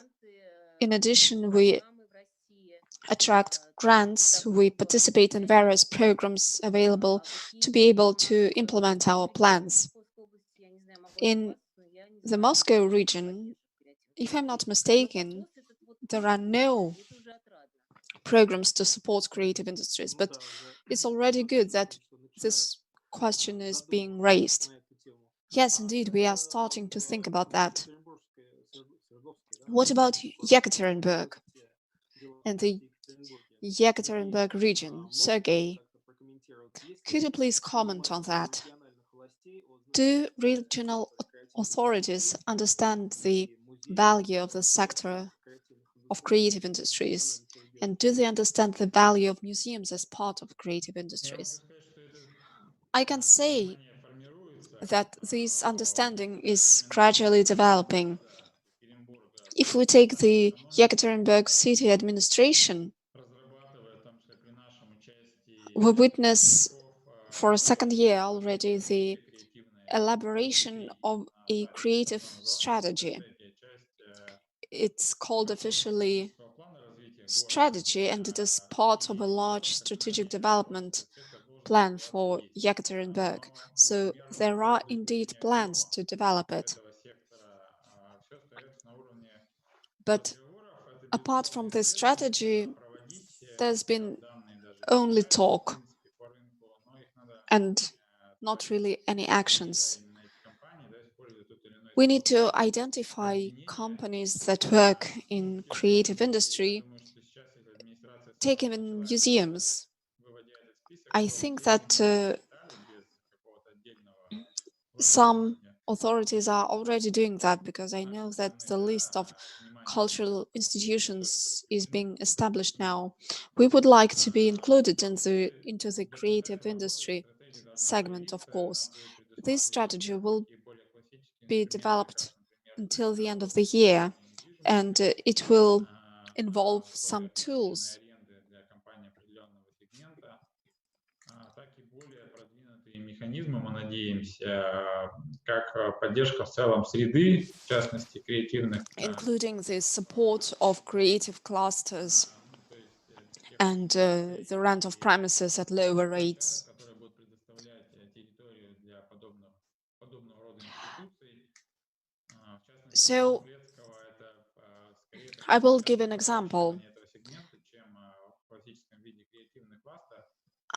in addition, we attract grants. We participate in various programs available to be able to implement our plans. In the Moscow region, if I'm not mistaken, there are no programs to support creative industries, but it's already good that this question is being raised. Yes, indeed, we are starting to think about that. What about Yekaterinburg and the Yekaterinburg region? Sergey, could you please comment on that? Do regional authorities understand the value of the sector of creative industries? And do they understand the value of museums as part of creative industries? I can say that this understanding is gradually developing. If we take the Yekaterinburg city administration, we witness for a second year already the elaboration of a creative strategy. It's called officially strategy, and it is part of a large strategic development plan for Yekaterinburg. So there are indeed plans to develop it. But apart from this strategy, there's been only talk and not really any actions. We need to identify companies that work in creative industry, take even museums. I think that some authorities are already doing that, because I know that the list of cultural institutions is being established now. We would like to be included into the creative industry segment, of course. This strategy will be developed until the end of the year, and it will involve some tools. Механизмы, мы надеемся, как поддержка в целом среды, в частности, креативных. Including the support of creative clusters and the rent of premises at lower rates. Которые будут предоставлять территорию для подобного рода институций. So, I will give an example.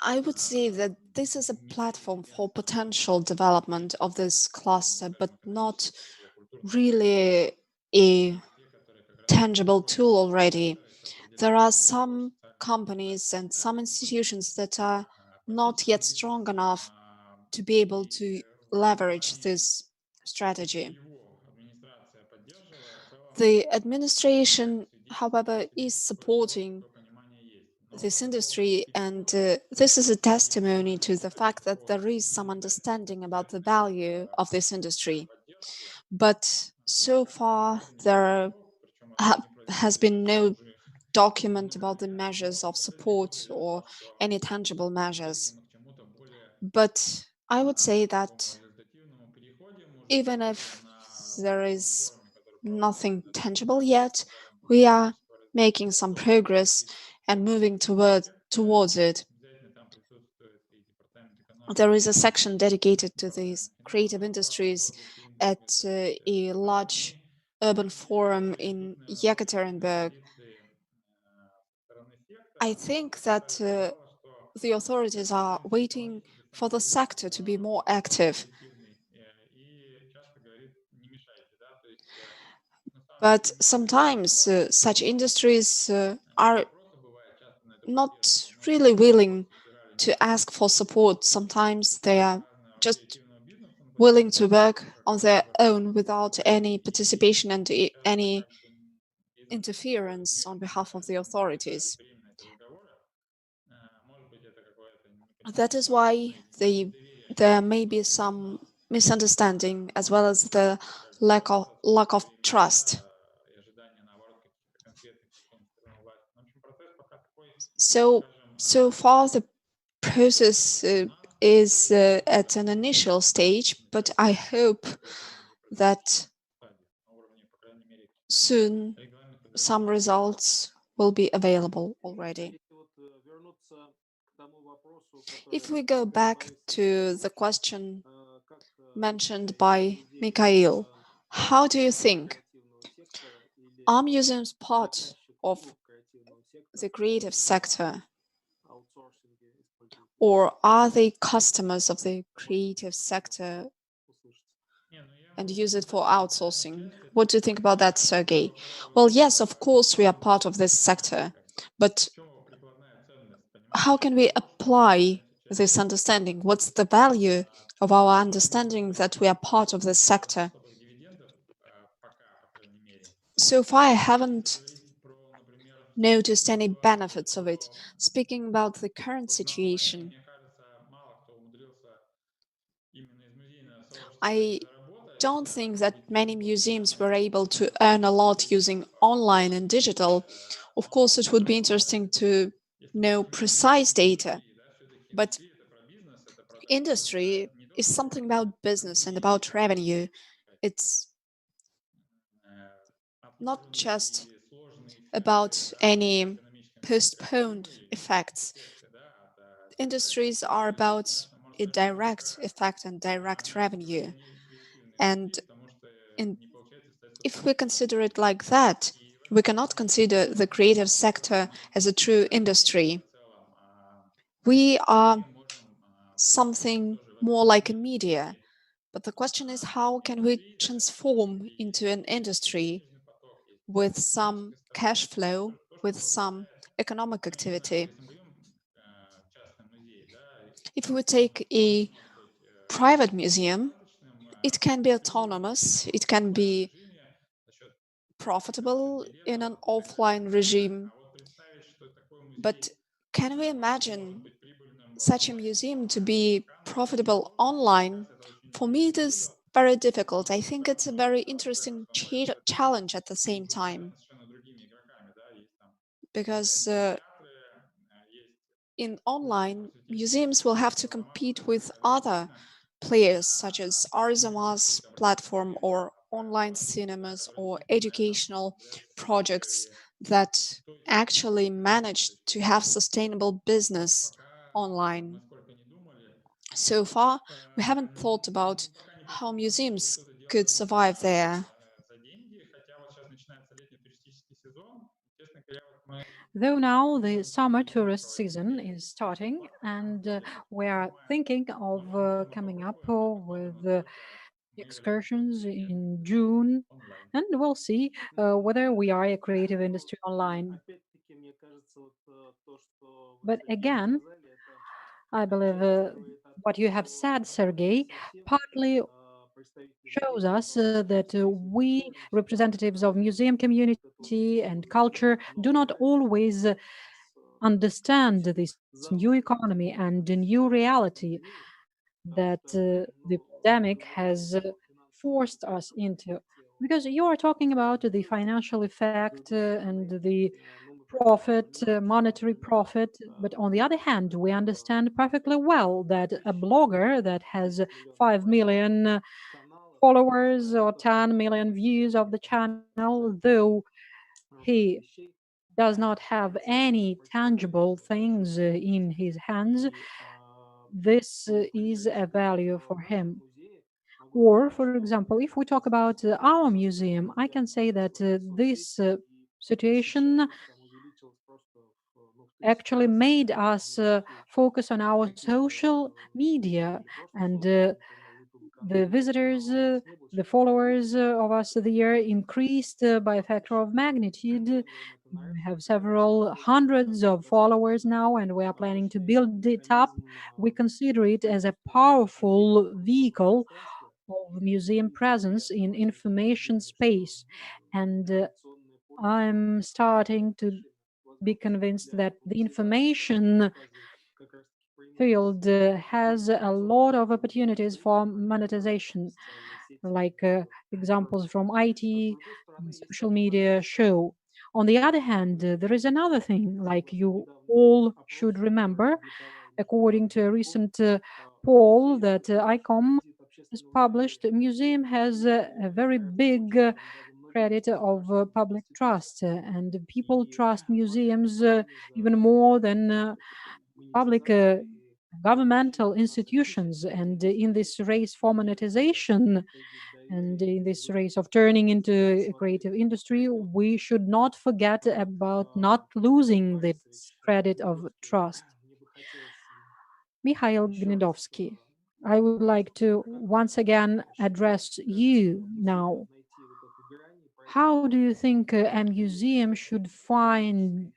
I would say that this is a platform for potential development of this cluster, but not really a tangible tool already. There are some companies and some institutions that are not yet strong enough to be able to leverage this strategy. The administration, however, is supporting this industry, and this is a testimony to the fact that there is some understanding about the value of this industry. But so far, there has been no document about the measures of support or any tangible measures. But I would say that even if there is nothing tangible yet, we are making some progress and moving towards it. There is a section dedicated to these creative industries at a large urban forum in Yekaterinburg. I think that the authorities are waiting for the sector to be more active. But sometimes such industries are not really willing to ask for support. Sometimes they are just willing to work on their own without any participation and any interference on behalf of the authorities. That is why there may be some misunderstanding, as well as the lack of trust. So far, the process is at an initial stage, but I hope that soon some results will be available already. If we go back to the question mentioned by Mikhail, how do you think? Are museums part of the creative sector, or are they customers of the creative sector and use it for outsourcing? What do you think about that, Sergey? Well, yes, of course, we are part of this sector, but how can we apply this understanding? What's the value of our understanding that we are part of this sector? So far, I haven't noticed any benefits of it. Speaking about the current situation, I don't think that many museums were able to earn a lot using online and digital. Of course, it would be interesting to know precise data, but industry is something about business and about revenue. It's not just about any postponed effects. Industries are about a direct effect and direct revenue. And if we consider it like that, we cannot consider the creative sector as a true industry. We are something more like a media. But the question is, how can we transform into an industry with some cash flow, with some economic activity? If we take a private museum, it can be autonomous, it can be profitable in an offline regime. But can we imagine such a museum to be profitable online? For me, it is very difficult. I think it's a very interesting challenge at the same time, because in online, museums will have to compete with other players such as Arzamas platform or online cinemas or educational projects that actually manage to have sustainable business online. So far, we haven't thought about how museums could survive there. Though now the summer tourist season is starting, and we are thinking of coming up with excursions in June, and we'll see whether we are a creative industry online. But again, I believe what you have said, Sergey, partly shows us that we, representatives of museum community and culture, do not always understand this new economy and the new reality that the pandemic has forced us into. Because you are talking about the financial effect and the profit, monetary profit, but on the other hand, we understand perfectly well that a blogger that has 5 million followers or 10 million views of the channel, though he does not have any tangible things in his hands, this is a value for him. Or, for example, if we talk about our museum, I can say that this situation actually made us focus on our social media, and the visitors, the followers of us there increased by a factor of magnitude. We have several hundreds of followers now, and we are planning to build it up. We consider it as a powerful vehicle of museum presence in information space. And I'm starting to be convinced that the information field has a lot of opportunities for monetization, like examples from IT and social media show. On the other hand, there is another thing, like you all should remember, according to a recent poll that ICOM has published, the museum has a very big credit of public trust, and people trust museums even more than public governmental institutions. And in this race for monetization, and in this race of turning into a creative industry, we should not forget about not losing this credit of trust. Mikhail Gnidovsky, I would like to once again address you now. How do you think a museum should find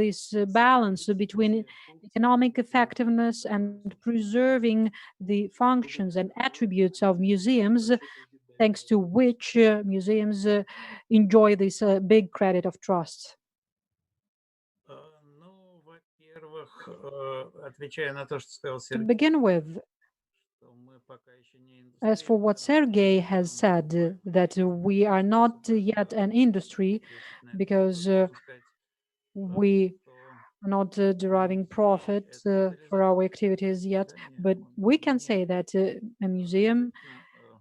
this balance between economic effectiveness and preserving the functions and attributes of museums, thanks to which museums enjoy this big credit of trust? To begin with, as for what Sergey has said, that we are not yet an industry because we are not deriving profit for our activities yet, but we can say that a museum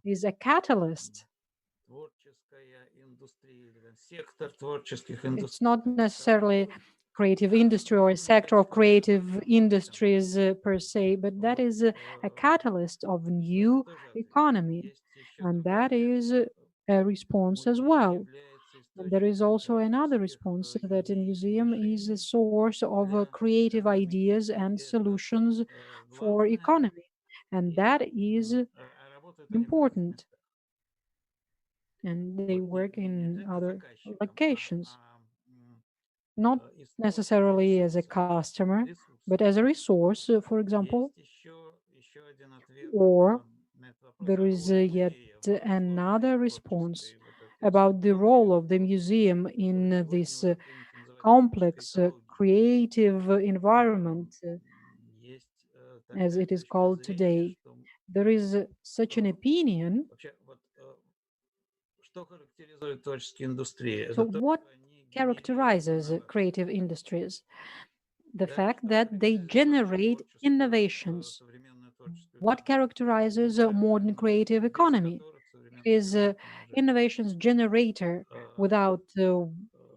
is a catalyst. It's not necessarily creative industry or a sector of creative industries per se, but that is a catalyst of new economy, and that is a response as well. And there is also another response that a museum is a source of creative ideas and solutions for economy, and that is important. And they work in other locations, not necessarily as a customer, but as a resource, for example. Or there is yet another response about the role of the museum in this complex creative environment, as it is called today. There is such an opinion. So what characterizes creative industries? The fact that they generate innovations. What characterizes a modern creative economy? Is innovations generator, without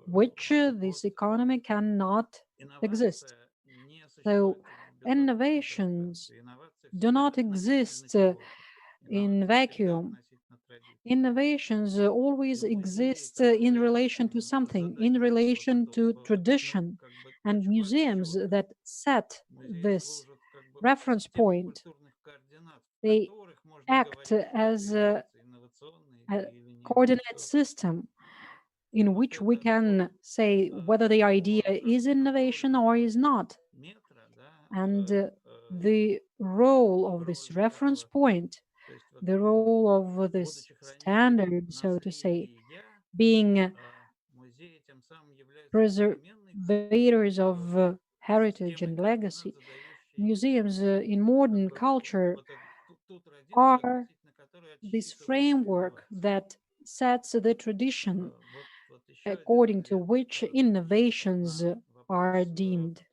which this economy cannot exist. So innovations do not exist in vacuum. Innovations always exist in relation to something, in relation to tradition, and museums that set this reference point, they act as a coordinate system in which we can say whether the idea is innovation or is not. And the role of this reference point, the role of this standard, so to say, being preservators of heritage and legacy, museums in modern culture are this framework that sets the tradition according to which innovations are deemed.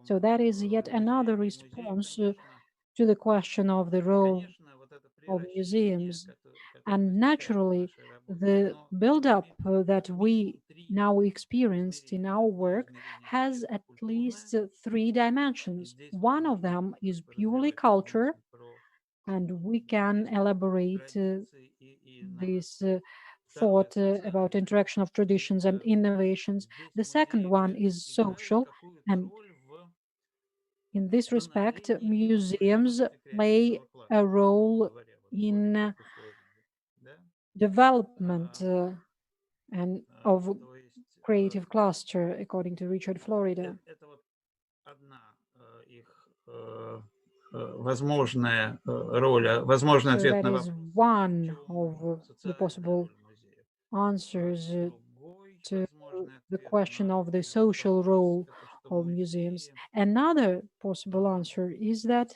So that is yet another response to the question of the role of museums. And naturally, the build-up that we now experienced in our work has at least three dimensions. One of them is purely culture, and we can elaborate this thought about interaction of traditions and innovations. The second one is social, and in this respect, museums play a role in development and of creative cluster, according to Richard Florida. So that is one of the possible answers to the question of the social role of museums. Another possible answer is that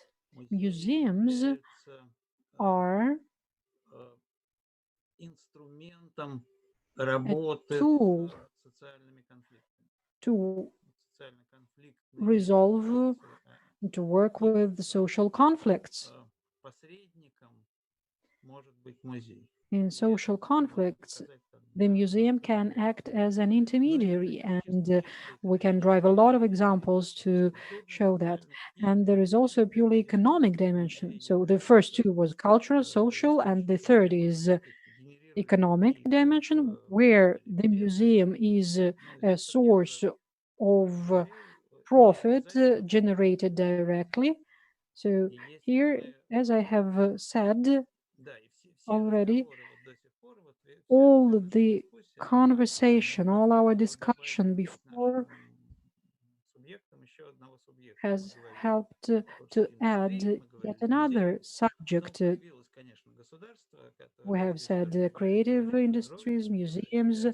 museums are a tool to resolve, to work with the social conflicts. in social conflicts, the museum can act as an intermediary, and we can drive a lot of examples to show that. And there is also a purely economic dimension. So the first two was cultural, social, and the third is economic dimension, where the museum is a source of profit generated directly. So here, as I have said already, all the conversation, all our discussion before has helped to add yet another subject. We have said creative industries, museums,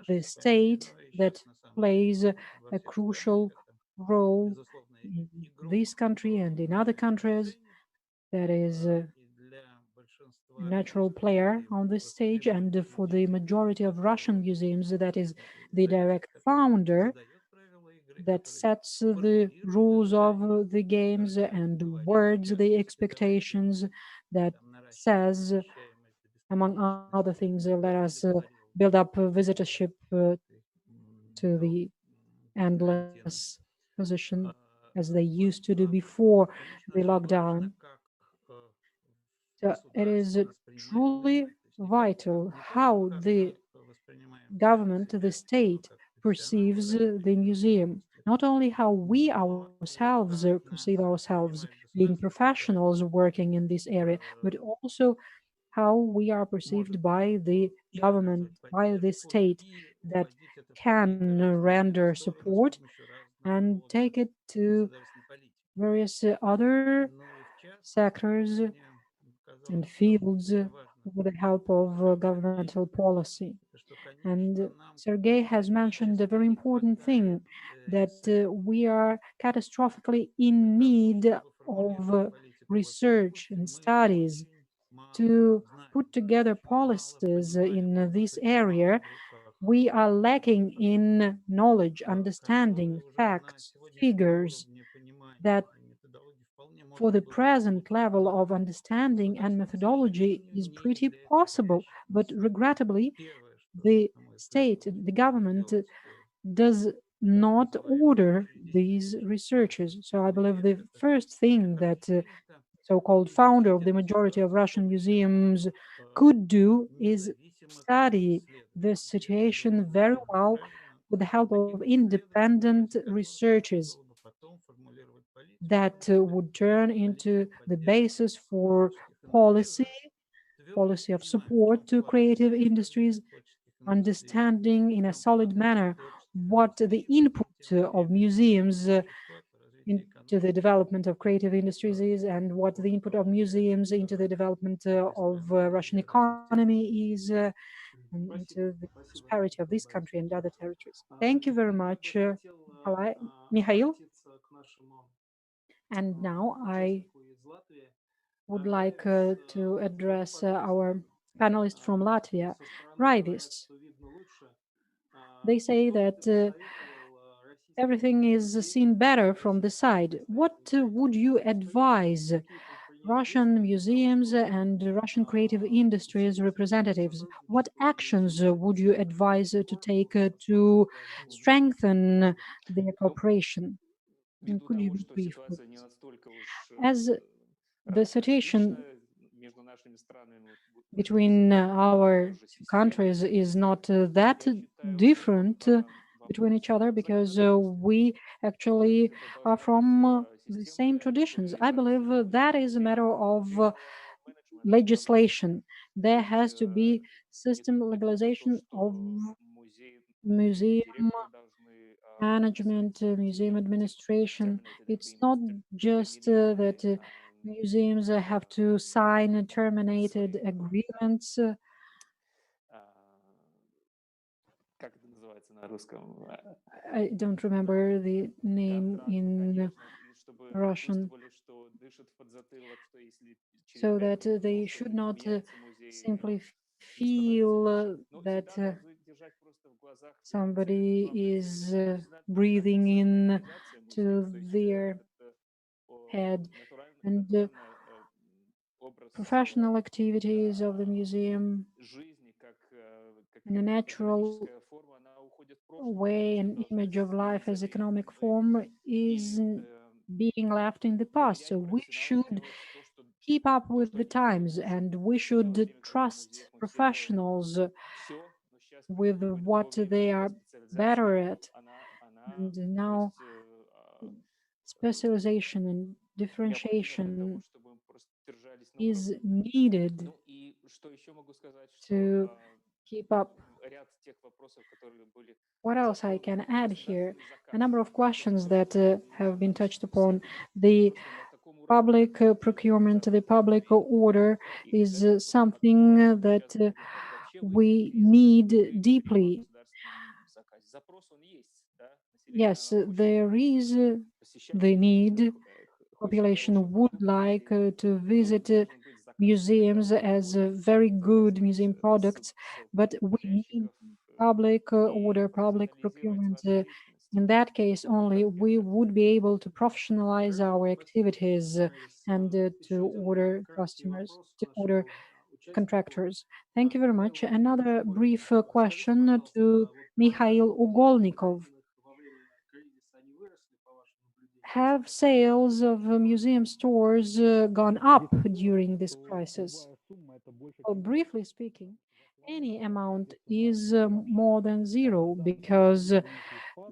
the state that plays a crucial role in this country and in other countries, that is a natural player on this stage, and for the majority of Russian museums, that is the direct founder that sets the rules of the games and words the expectations, that says, among other things, let us build up visitorship to the endless position as they used to do before the lockdown. So it is truly vital how the government, the state, perceives the museum. Not only how we ourselves perceive ourselves being professionals working in this area, but also how we are perceived by the government, by the state that can render support and take it to various other sectors and fields with the help of governmental policy. And Sergei has mentioned a very important thing, that we are catastrophically in need of research and studies to put together policies in this area. We are lacking in knowledge, understanding, facts, figures, that for the present level of understanding and methodology is pretty possible. But regrettably, the state, the government does not order these researches. So I believe the first thing that so-called founder of the majority of Russian museums could do is study this situation very well with the help of independent researchers that would turn into the basis for policy of support to creative industries, understanding in a solid manner what the input of museums into the development of creative industries is, and what the input of museums into the development of Russian economy is, and into the prosperity of this country and other territories. Thank you very much, Mikhail. And now I would like to address our panelist from Latvia, Raivis. They say that everything is seen better from the side. What would you advise Russian museums and Russian creative industries representatives? What actions would you advise to take to strengthen their cooperation? And could you be brief, please? As the situation between our two countries is not that different between each other, because we actually are from the same traditions. I believe that is a matter of legislation. There has to be system legalization of museum management, museum administration. It's not just that museums have to sign terminated agreements. I don't remember the name in Russian. So that they should not simply feel that somebody is breathing in to their head. And professional activities of the museum in a natural way, an image of life as economic form is being left in the past. So we should keep up with the times and we should trust professionals with what they are better at. And now specialization and differentiation is needed to keep up. What else I can add here? A number of questions that have been touched upon. The public procurement, the public order is something that we need deeply. Yes, there is the need. Population would like to visit museums as very good museum products, but we need public order, public procurement. In that case only, we would be able to professionalize our activities and to order customers, to order contractors. Thank you very much. Another brief question to Mikhail Ugolnikov. Have sales of museum stores gone up during this crisis? Well, briefly speaking, any amount is more than zero because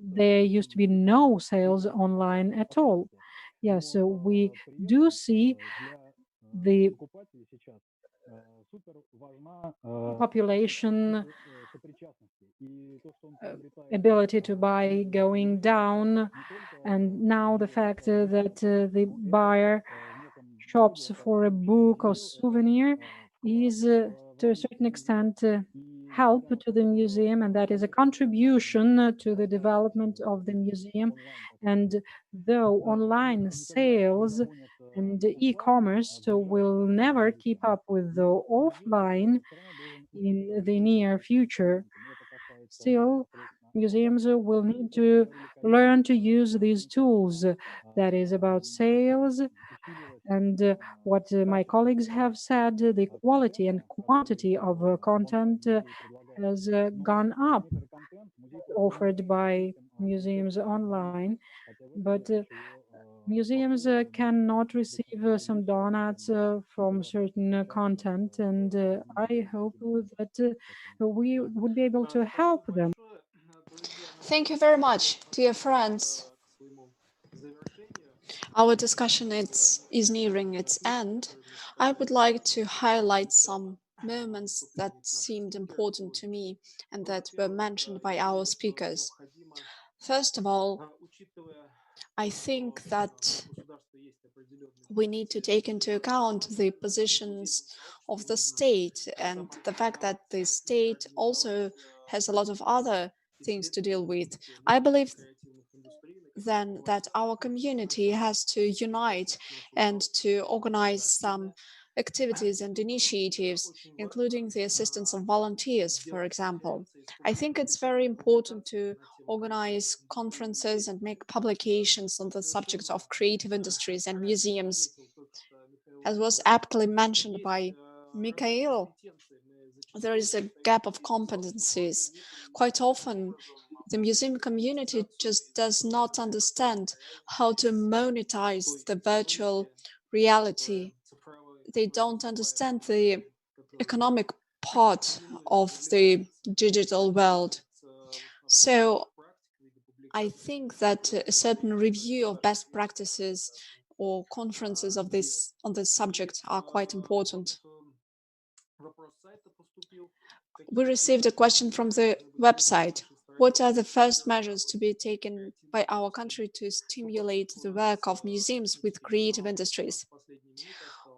there used to be no sales online at all. Yes, so we do see the population ability to buy going down, and now the fact that the buyer shops for a book or souvenir is to a certain extent help to the museum, and that is a contribution to the development of the museum. And though online sales and e-commerce will never keep up with the offline in the near future, still museums will need to learn to use these tools. That is about sales and what my colleagues have said, the quality and quantity of content has gone up offered by museums online, but museums cannot receive some donuts from certain content, and I hope that we would be able to help them. Thank you very much, dear friends. Our discussion is nearing its end. I would like to highlight some moments that seemed important to me and that were mentioned by our speakers. First of all, I think that we need to take into account the positions of the state and the fact that the state also has a lot of other things to deal with. I believe then that our community has to unite and to organize some activities and initiatives, including the assistance of volunteers, for example. I think it's very important to organize conferences and make publications on the subject of creative industries and museums. As was aptly mentioned by Mikhail, there is a gap of competencies. Quite often, the museum community just does not understand how to monetize the virtual reality. They don't understand the economic part of the digital world. So I think that a certain review of best practices or conferences of this on this subject are quite important. We received a question from the website. What are the first measures to be taken by our country to stimulate the work of museums with creative industries?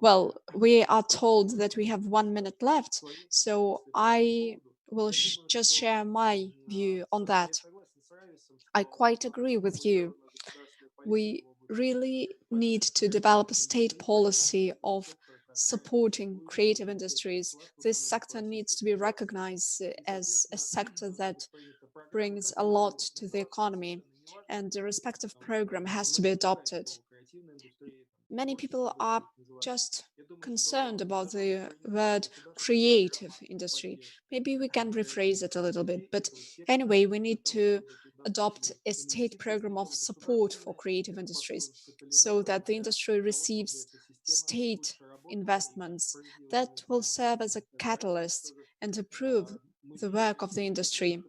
Well, we are told that we have 1 minute left, so I will just share my view on that. I quite agree with you. We really need to develop a state policy of supporting creative industries. This sector needs to be recognized as a sector that brings a lot to the economy, and the respective program has to be adopted. Many people are just concerned about the word creative industry. Maybe we can rephrase it a little bit, but anyway, we need to adopt a state program of support for creative industries so that the industry receives state investments that will serve as a catalyst and improve the work of the industry.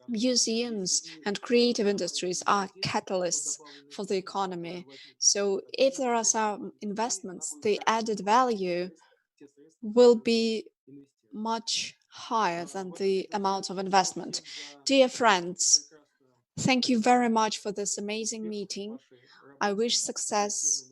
Museums and creative industries are catalysts for the economy. So if there are some investments, the added value will be much higher than the amount of investment. Dear friends, thank you very much for this amazing meeting. I wish success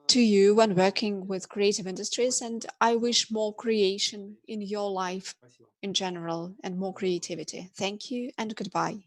to you when working with creative industries, and I wish more creation in your life in general and more creativity. Thank you and goodbye.